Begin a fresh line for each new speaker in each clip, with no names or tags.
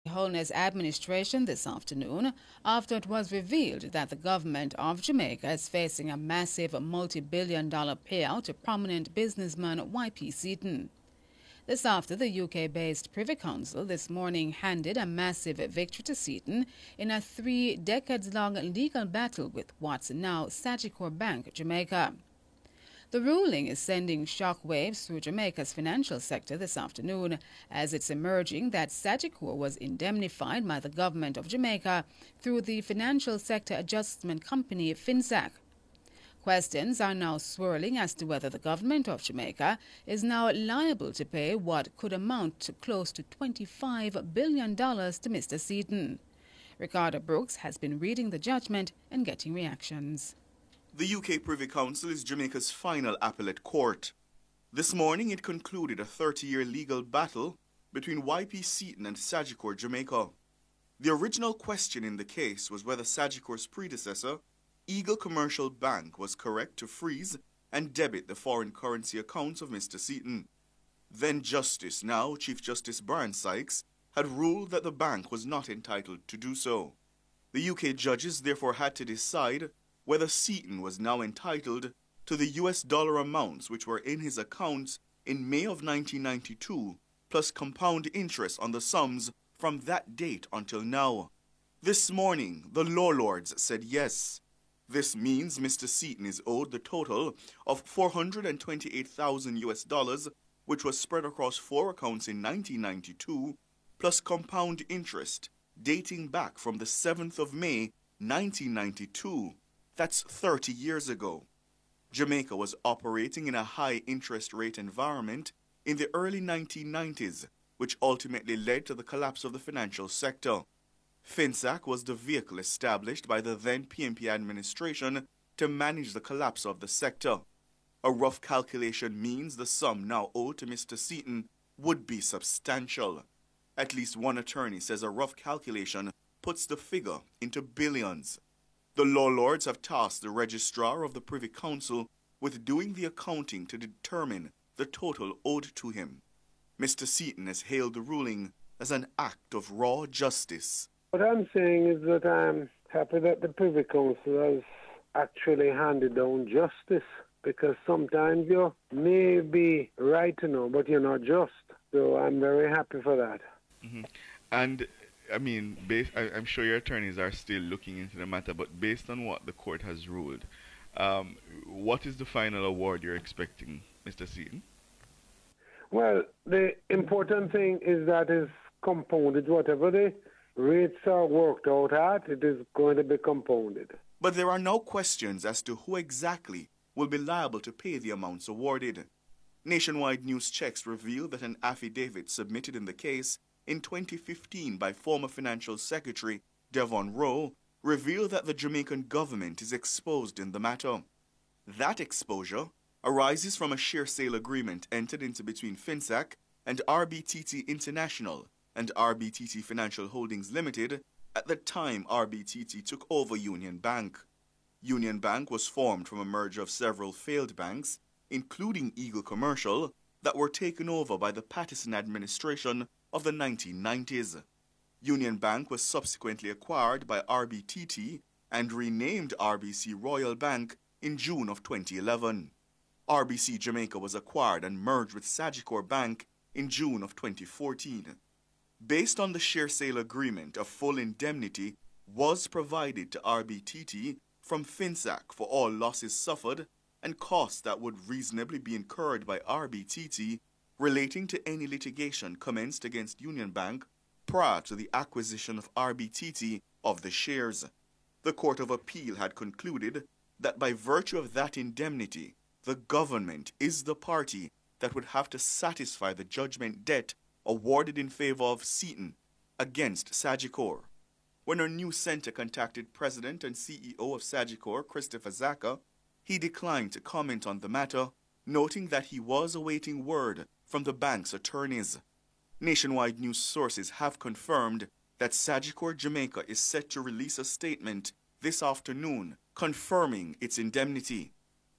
Holness administration this afternoon after it was revealed that the government of Jamaica is facing a massive multi-billion-dollar payout to prominent businessman Y.P. Seaton. This after the UK-based Privy Council this morning handed a massive victory to Seaton in a 3-decades-long legal battle with what's now Sagicor Bank, Jamaica. The ruling is sending shockwaves through Jamaica's financial sector this afternoon, as it's emerging that Sagicor was indemnified by the government of Jamaica through the financial sector adjustment company FinSac. Questions are now swirling as to whether the government of Jamaica is now liable to pay what could amount to close to $25 billion to Mr. Seaton. Ricardo Brooks has been reading the judgment and getting reactions.
The UK Privy Council is Jamaica's final appellate court. This morning it concluded a 30-year legal battle between Y.P. Seaton and Sagicor Jamaica. The original question in the case was whether Sagicor's predecessor, Eagle Commercial Bank, was correct to freeze and debit the foreign currency accounts of Mr. Seaton. Then Justice, now Chief Justice Brian Sykes, had ruled that the bank was not entitled to do so. The UK judges therefore had to decide whether Seaton was now entitled to the US dollar amounts which were in his accounts in May of 1992, plus compound interest on the sums from that date until now. This morning, the law lords said yes. This means Mr. Seaton is owed the total of $428,000 US dollars, which was spread across 4 accounts in 1992, plus compound interest dating back from the 7th of May, 1992. That's 30 years ago. Jamaica was operating in a high interest rate environment in the early 1990s, which ultimately led to the collapse of the financial sector. FinSac was the vehicle established by the then PNP administration to manage the collapse of the sector. A rough calculation means the sum now owed to Mr. Seaton would be substantial. At least one attorney says a rough calculation puts the figure into billions. The law lords have tasked the registrar of the Privy Council with doing the accounting to determine the total owed to him. Mr. Seaton has hailed the ruling as an act of raw justice.
What I'm saying is that I'm happy that the Privy Council has actually handed down justice, because sometimes you may be right to know, but you're not just. So I'm very happy for that.
Mm-hmm. And I mean, I'm sure your attorneys are still looking into the matter, but based on what the court has ruled, what is the final award you're expecting, Mr. Seaton?
Well, the important thing is that it's compounded. Whatever the rates are worked out at, it is going to be compounded.
But there are no questions as to who exactly will be liable to pay the amounts awarded. Nationwide news checks reveal that an affidavit submitted in the case in 2015 by former Financial Secretary Devon Rowe revealed that the Jamaican government is exposed in the matter. That exposure arises from a share sale agreement entered into between FinSac and RBTT International and RBTT Financial Holdings Limited at the time RBTT took over Union Bank. Union Bank was formed from a merger of several failed banks, including Eagle Commercial, that were taken over by the Patterson administration of the 1990s. Union Bank was subsequently acquired by RBTT and renamed RBC Royal Bank in June of 2011. RBC Jamaica was acquired and merged with Sagicor Bank in June of 2014. Based on the share sale agreement, a full indemnity was provided to RBTT from FinSac for all losses suffered and costs that would reasonably be incurred by RBTT relating to any litigation commenced against Union Bank prior to the acquisition of RBTT of the shares. The Court of Appeal had concluded that by virtue of that indemnity, the government is the party that would have to satisfy the judgment debt awarded in favor of Seaton against Sagicor. When our news center contacted President and CEO of Sagicor, Christopher Zaka, he declined to comment on the matter, noting that he was awaiting word from the bank's attorneys. Nationwide news sources have confirmed that Sagicor Jamaica is set to release a statement this afternoon confirming its indemnity.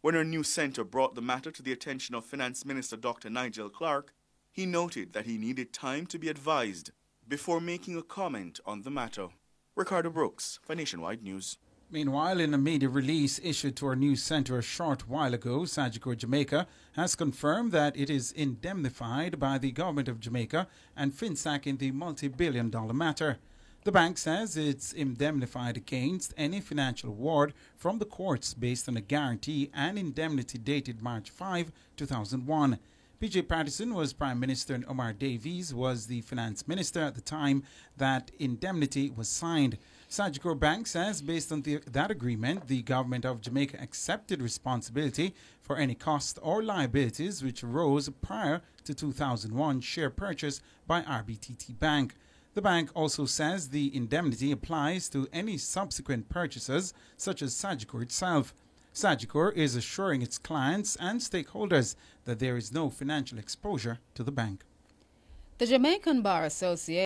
When our news center brought the matter to the attention of Finance Minister Dr. Nigel Clark, he noted that he needed time to be advised before making a comment on the matter. Ricardo Brooks for Nationwide News.
Meanwhile, in a media release issued to our news center a short while ago, Sagicor Jamaica has confirmed that it is indemnified by the government of Jamaica and FinSAC in the multi-billion-dollar matter. The bank says it's indemnified against any financial award from the courts based on a guarantee and indemnity dated March 5, 2001. PJ Patterson was Prime Minister and Omar Davies was the Finance Minister at the time that indemnity was signed. Sagicor Bank says based on that agreement, the government of Jamaica accepted responsibility for any costs or liabilities which arose prior to 2001 share purchase by RBTT Bank. The bank also says the indemnity applies to any subsequent purchases such as Sagicor itself. Sagicor is assuring its clients and stakeholders that there is no financial exposure to the bank.
The Jamaican Bar Association